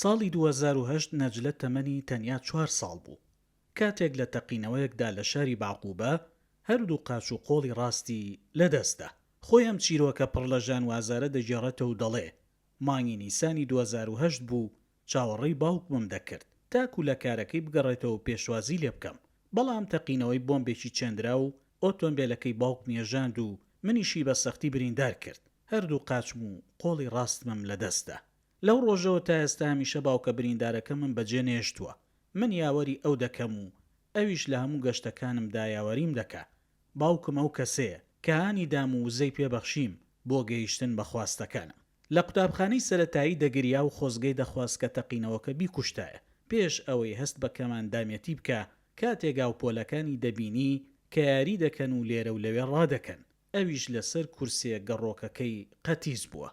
ساڵی 2008 نەجلە تەمەنی تەنیا 4 ساڵ بوو. کاتێک لە تەقینەوەیەکدا لە شاری باعقوبە هەردوو قاچ و قۆڵی ڕاستی لەدەستدا. خۆی ئەم چیرۆکە پڕ لە ژانوازارە دەگێڕێتەوە و دەڵێ مانگی نیسانی 2008 بوو چاوەڕێی باوکمم دەکرد تاکو لە کارەکەی بگەڕێتەوە پێشوازی لێ بکەم، بەڵام تەقینەوەی بۆمبێکی چێندرا و ئۆتۆمبیلەکەی باوک نیێژاند و منیشی بە سەختی بریندار کرد. هەردوو قاچم و قۆڵی ڕاستمم لەدەستدا. لەو ڕۆژەوە تا ئێستا هەمیشە باوکە بریندارەکە من بەجێ نێشتووە. من یاوەری ئەو دەکەم و ئەویش لە هەموو گەشتەکانمدا یاوەریم دەکا. باوکم ئەو کەسەیە کە هانی دام و وزەی پێبەخشیم بۆ گەیشتن بە خواستەکانم. لە قوتابخانەی سەرەتایی دەگریا و خۆزگەی دەخواست کە تەقینەوەکە بیکوشتایە پێش ئەوەی هەست بە کەماندامەتی بکە کاتێکا و پۆلەکانی دەبینی کە یاری دەکەن و لێرە و لەوێ ڕادەکەن. ئەویش لەسەر کورسێ گەڕۆکەکەی قەتیز بووە،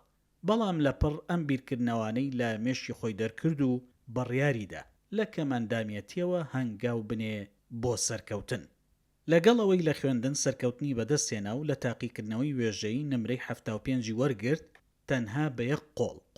بەڵام لەپڕ ئەم بیرکردنەوانەی لە مێشی خۆی دەرکرد و بڕیاریدا لە کەماندامەتیەوە هەنگاو بنێ بۆ سەرکەوتن. لەگەڵەوەی لە خوێندن سەرکەوتنی بەدەستێنا و لە تاقیکردنەوەی وێژەی نمرەی 75 وەرگرت، تەنها بە یەک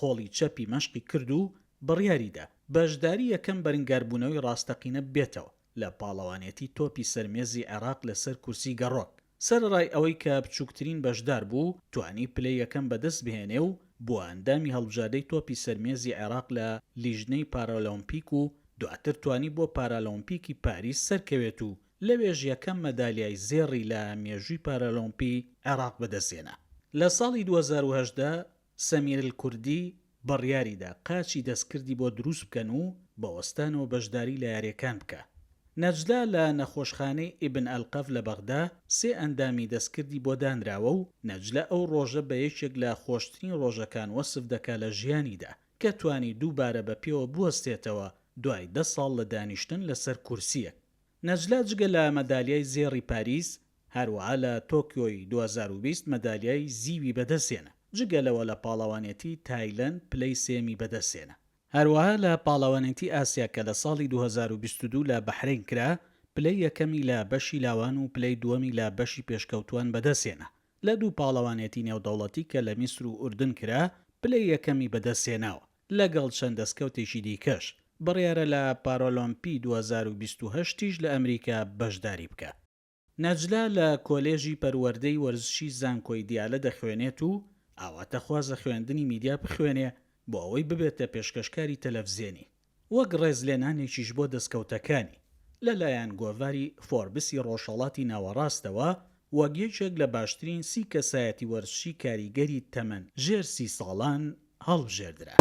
قۆڵی چەپی مەشقی کرد و بڕیاریدا بەشداری یەکەم بەرنگاربوونەوەی ڕاستەقینە بێتەوە لە پاڵەوانێتی تۆپی سەرمێزی عێراق لەسەر کورسی گەڕۆک. سەرڕای ئەوەی کە بچووکترین بەشدار بوو توانی پلەی یەکەم بەدەست بهێنێ و بۆ ئەندامی هەڵبژاردەی تۆپی سەرمێزی عێراق لە لیژنەی پارالۆمپیک و دواتر توانی بۆ پارالۆمپیکی پاریس سەرکەوێت و لەوێژ یەکەم مەدالیای زێڕی لە مێژووی پارالۆمپی عێراق بەدەستێنا. لە ساڵی 2018 سەمیر کوردی بڕیاریدا قاچی دەستکردی بۆ دروست بکەن و بەوەستانەوە بەشداری لە یاریەکان بکە. نەجلا لە نەخۆشخانەی ئیبن ئەلقەف لە بەغدا 3 ئەندامی دەستکردی بۆ دانراوە و نەجلا ئەو ڕۆژە بە یەکێک لە خۆشترین ڕۆژەکان وەسف دەکا لە ژیانیدا کە توانی دووبارە بە پێوە بوەستێتەوە دوای 10 ساڵ لە دانیشتن لەسەر کورسیەک. نەجلا جگە لە مەدالیای زێڕی پاریس هەروەها لە تۆکیۆی 2020 مەدالیای زیوی بەدەستێنە، جگە لەوە لە پاڵەوانێتی تایلەند پلەی سێمی بەدەستێنە. هەروەها لە پاڵەوانێتی ئاسیا کە لە ساڵی 2022 لە بەحرین کرا پلەی یەکەمی لە بەشی لاوان و پلەی دووەمی لە بەشی پێشکەوتوان بەدەستێنە. لە دوو پاڵەوانێتی نێودەوڵەتی کە لە میسر و ئوردن کرا پلەی یەکەمی بەدەستێناوە لەگەڵ چەند دەستکەوتێکی دیکەش. بڕیارە لە پارۆلۆمپی 2028 لە ئەمریکا بەشداری بکە. نەجلا لە کۆلێژی پەروەردەی وەرزشی زانکۆی دیالە دەخوێنێت و ئاواتە خوازە خوێندنی میدیا بخوێنێ بۆ ئەوەی ببێتە پێشکەشکاری تەلەڤزیۆنی وەک ڕێزلێنانێکیش بۆ دەستکەوتەکانی لەلایەن گۆڤاری فۆربسی ڕۆژهەڵاتی ناوەڕاستەوە وەک یەکێک لە باشترین 30 کەسایەتی وەرزشی کاریگەری تەمەن ژێر 30 ساڵان هەڵبژێردرا.